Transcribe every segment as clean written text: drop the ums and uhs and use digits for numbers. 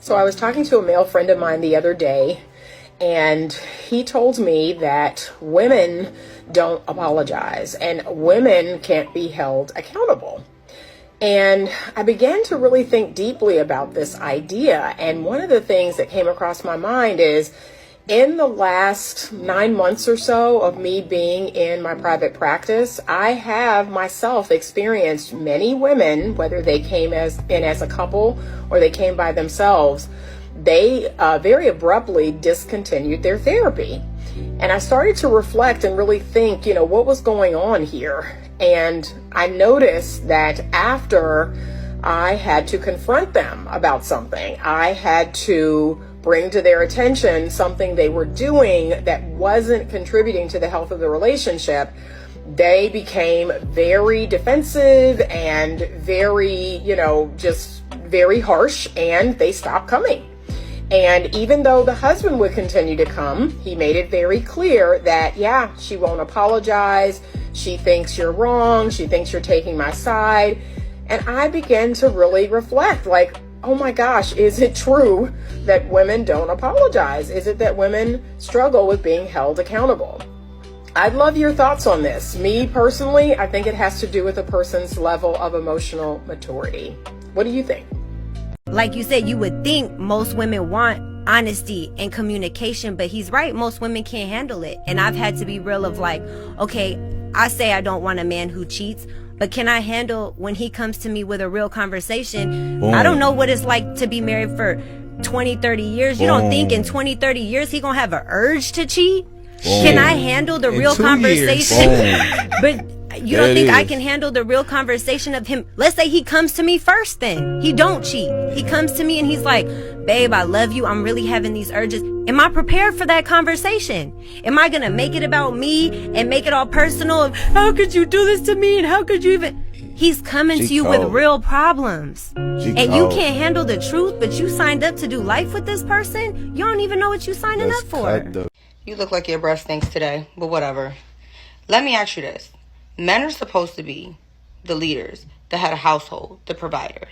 So I was talking to a male friend of mine the other day, and he told me that women don't apologize and women can't be held accountable. And I began to really think deeply about this idea. And one of the things that came across my mind is, in the last 9 months or so of me being in my private practice, I have myself experienced many women, whether they came in as a couple or they came by themselves, they very abruptly discontinued their therapy. And I started to reflect and really think, what was going on here? And I noticed that after I had to confront them about something, I had to bring to their attention something they were doing that wasn't contributing to the health of the relationship, they became very defensive and very, just very harsh, and they stopped coming. And even though the husband would continue to come, he made it very clear that, yeah, she won't apologize. She thinks you're wrong. She thinks you're taking my side. And I began to really reflect, like, oh my gosh, is it true that women don't apologize? Is it that women struggle with being held accountable? I'd love your thoughts on this. Me personally, I think it has to do with a person's level of emotional maturity. What do you think? Like you said, you would think most women want honesty and communication, but he's right. Most women can't handle it. And I've had to be real of like, okay, I say I don't want a man who cheats, but can I handle when he comes to me with a real conversation? I don't know what it's like to be married for 20, 30 years. You don't think in 20, 30 years he gonna have an urge to cheat? Can I handle the real conversation? But you don't think I can handle the real conversation of him? Let's say he comes to me first, then he don't cheat. He comes to me and he's like, babe, I love you. I'm really having these urges. Am I prepared for that conversation? Am I going to make it about me and make it all personal? Of how could you do this to me? And how could you even... He's coming to you with real problems. And you can't handle the truth, but you signed up to do life with this person? You don't even know what you're signing up for. You look like your breath stinks today, but whatever. Let me ask you this. Men are supposed to be the leaders, the head of household, the provider.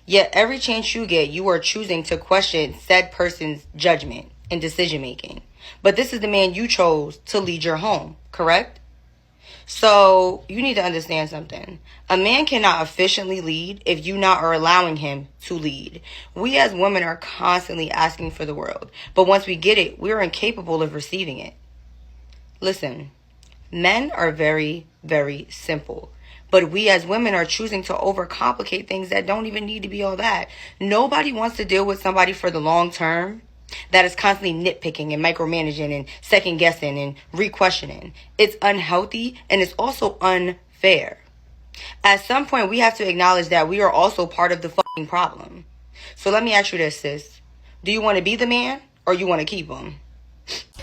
Yet every chance you get, you are choosing to question said person's judgment and decision making. But this is the man you chose to lead your home, correct? So you need to understand something. A man cannot efficiently lead if you not are allowing him to lead. We as women are constantly asking for the world, but once we get it, we are incapable of receiving it. Listen, men are very, very simple. But we as women are choosing to overcomplicate things that don't even need to be all that. Nobody wants to deal with somebody for the long term that is constantly nitpicking and micromanaging and second guessing and re-questioning. It's unhealthy and it's also unfair. At some point, we have to acknowledge that we are also part of the fucking problem. So let me ask you this, sis. Do you want to be the man or you want to keep him?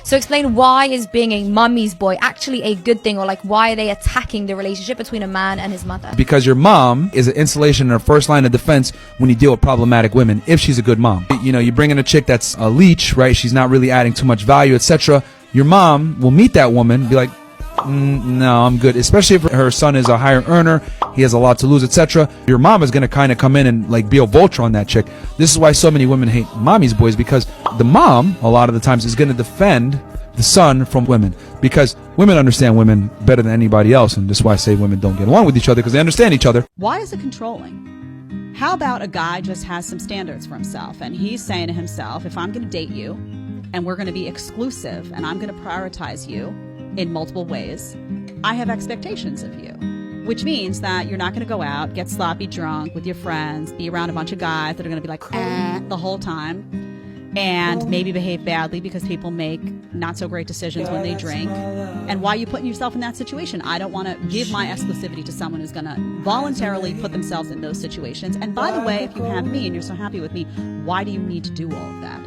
So explain, why is being a mummy's boy actually a good thing, or like why are they attacking the relationship between a man and his mother? Because your mom is an insulation and a first line of defense when you deal with problematic women, if she's a good mom. You bring in a chick that's a leech, right? She's not really adding too much value, etc. Your mom will meet that woman, be like, no, I'm good. Especially if her son is a higher earner, he has a lot to lose, etc. Your mom is going to kind of come in and like be a vulture on that chick. This is why so many women hate mommy's boys, because the mom, a lot of the times, is going to defend the son from women, because women understand women better than anybody else, and that's why I say women don't get along with each other, because they understand each other. Why is it controlling? How about a guy just has some standards for himself, and he's saying to himself, if I'm going to date you and we're going to be exclusive and I'm going to prioritize you in multiple ways, I have expectations of you, which means that you're not going to go out, get sloppy drunk with your friends, be around a bunch of guys that are going to be like the whole time, and maybe behave badly because people make not so great decisions when they drink. And why are you putting yourself in that situation? I don't want to give my exclusivity to someone who's going to voluntarily put themselves in those situations. And by the way, if you have me and you're so happy with me, why do you need to do all of that?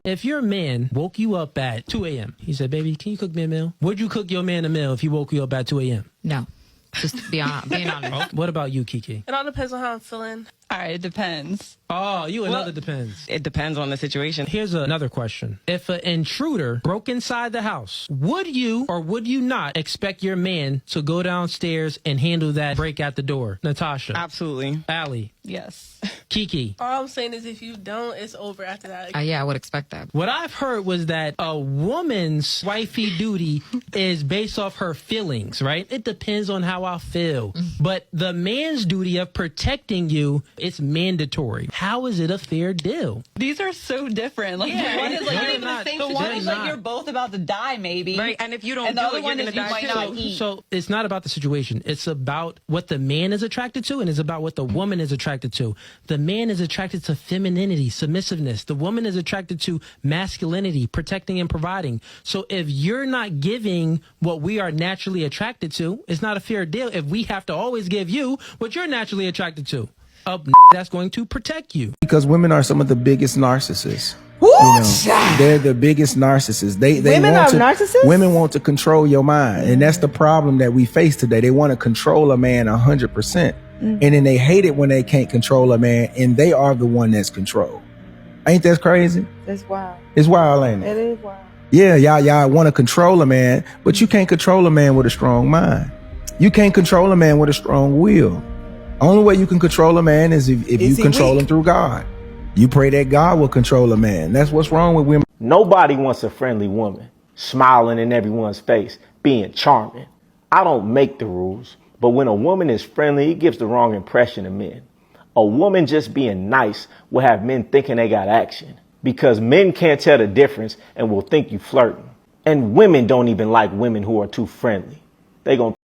If your man woke you up at 2 a.m., he said, baby, can you cook me a meal? Would you cook your man a meal if he woke you up at 2 a.m.? No. Just being honest. What about you, Kiki? It all depends on how I'm feeling. All right, it depends. Oh, you another depends. It depends on the situation. Here's another question. If an intruder broke inside the house, would you or would you not expect your man to go downstairs and handle that break at the door? Natasha. Absolutely. Allie. Yes. Kiki. All I'm saying is if you don't, it's over after that. Yeah, I would expect that. What I've heard was that a woman's wifey duty is based off her feelings, right? It depends on how I feel. But the man's duty of protecting you, it's mandatory. How is it a fair deal? These are so different. Like, Yeah, one is like, they're not even not- the same they're situation. Like, not. you're both about to die, maybe. Right, and if you don't And the do other it, one you're is gonna you die might too. not eat. So it's not about the situation. It's about what the man is attracted to, and it's about what the woman is attracted to. The man is attracted to femininity, submissiveness. The woman is attracted to masculinity, protecting and providing. So if you're not giving what we are naturally attracted to, it's not a fair deal if we have to always give you what you're naturally attracted to. That's going to protect you. Because women are some of the biggest narcissists. You know, they're the biggest narcissists. They Women want are to, narcissists? Women want to control your mind, and that's the problem that we face today. They want to control a man 100%, and then they hate it when they can't control a man, and they are the one that's controlled. Ain't that crazy? It's wild. It's wild, ain't it? It is wild. Yeah, y'all want to control a man, but you can't control a man with a strong mind. You can't control a man with a strong will. Only way you can control a man is if you control him through God. You pray that God will control a man. That's what's wrong with women. Nobody wants a friendly woman, smiling in everyone's face, being charming. I don't make the rules, but when a woman is friendly, it gives the wrong impression to men. A woman just being nice will have men thinking they got action, because men can't tell the difference and will think you flirting. And women don't even like women who are too friendly. They gonna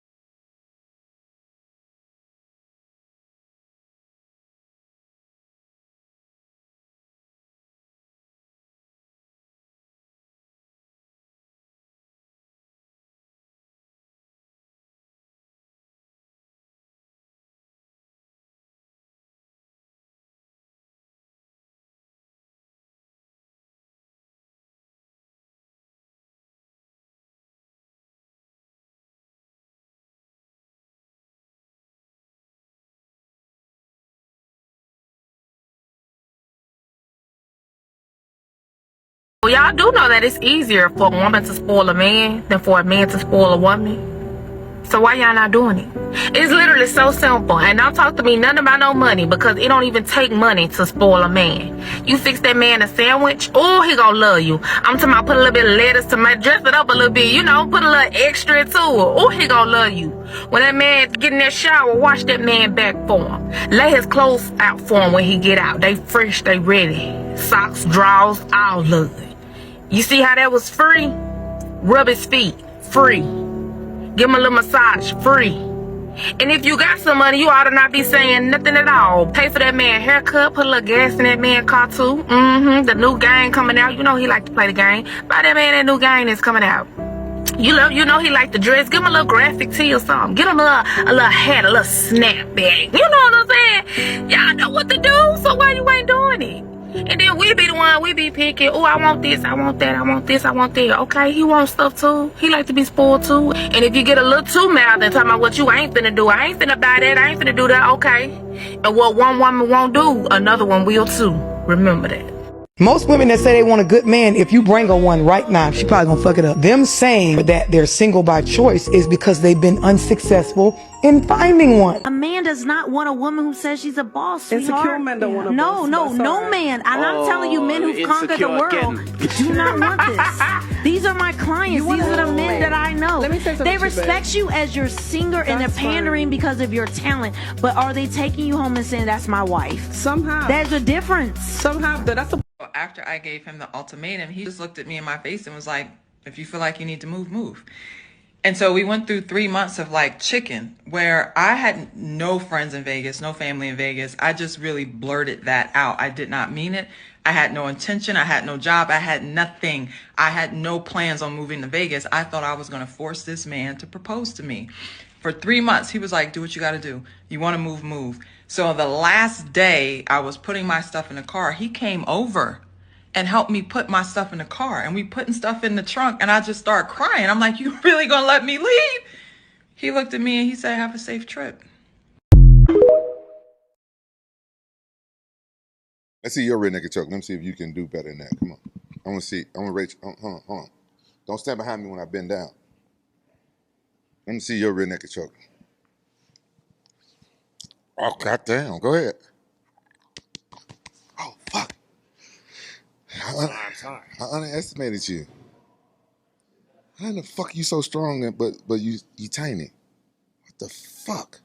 Well, y'all do know that it's easier for a woman to spoil a man than for a man to spoil a woman. So why y'all not doing it? It's literally so simple. And don't talk to me nothing about no money, because it don't even take money to spoil a man. You fix that man a sandwich, oh, he gonna love you. I'm talking about put a little bit of lettuce, tomato, dress it up a little bit, you know, put a little extra to it. Oh, he gonna love you. When that man get in that shower, wash that man back for him. Lay his clothes out for him when he get out. They fresh, they ready. Socks, drawers, all good. You see how that was free? Rub his feet, free. Give him a little massage, free. And if you got some money, you ought to not be saying nothing at all. Pay for that man haircut, put a little gas in that man car too. The new game coming out. You know he like to play the game. Buy that man that new game that's coming out. You know he like to dress. Give him a little graphic tee or something. Get him a little hat, a little snapback. You know what I'm saying? Y'all know what to do, so why you ain't doing it? And then we be the one, we be picking. Oh, I want this, I want that, I want this, I want that. Okay, he wants stuff too. He like to be spoiled too. And if you get a little too mad and talking about what you ain't finna do, I ain't finna buy that, I ain't finna do that, okay. And what one woman won't do, another one will too. Remember that. Most women that say they want a good man, if you bring her one right now, she probably gonna fuck it up. Them saying that they're single by choice is because they've been unsuccessful in finding one. A man does not want a woman who says she's a boss, sweetheart. Insecure men don't want a boss. No man. And I'm telling you, men who've conquered the world do not want this. These are my clients. These are the men that I know. Let me say something They to you, respect you as your singer and they're pandering because of your talent. But are they taking you home and saying, that's my wife? Somehow. There's a difference. Somehow. That's a... After I gave him the ultimatum, he just looked at me in my face and was like, if you feel like you need to move, move. And so we went through 3 months of like chicken, where I had no friends in Vegas, no family in Vegas. I just really blurted that out. I did not mean it. I had no intention. I had no job. I had nothing. I had no plans on moving to Vegas. I thought I was going to force this man to propose to me. For 3 months, he was like, do what you got to do. You want to move, move. So the last day I was putting my stuff in the car, he came over and helped me put my stuff in the car. And we putting stuff in the trunk, and I just started crying. I'm like, you really gonna let me leave? He looked at me and he said, have a safe trip. Let's see your rear naked choke. Let me see if you can do better than that. Come on. I want to see. I want to rate you. Hold on. Don't stand behind me when I bend down. Let me see your rear naked choke. Oh, goddamn. Go ahead. Oh, fuck. I underestimated you. How the fuck you so strong, but you tiny? What the fuck?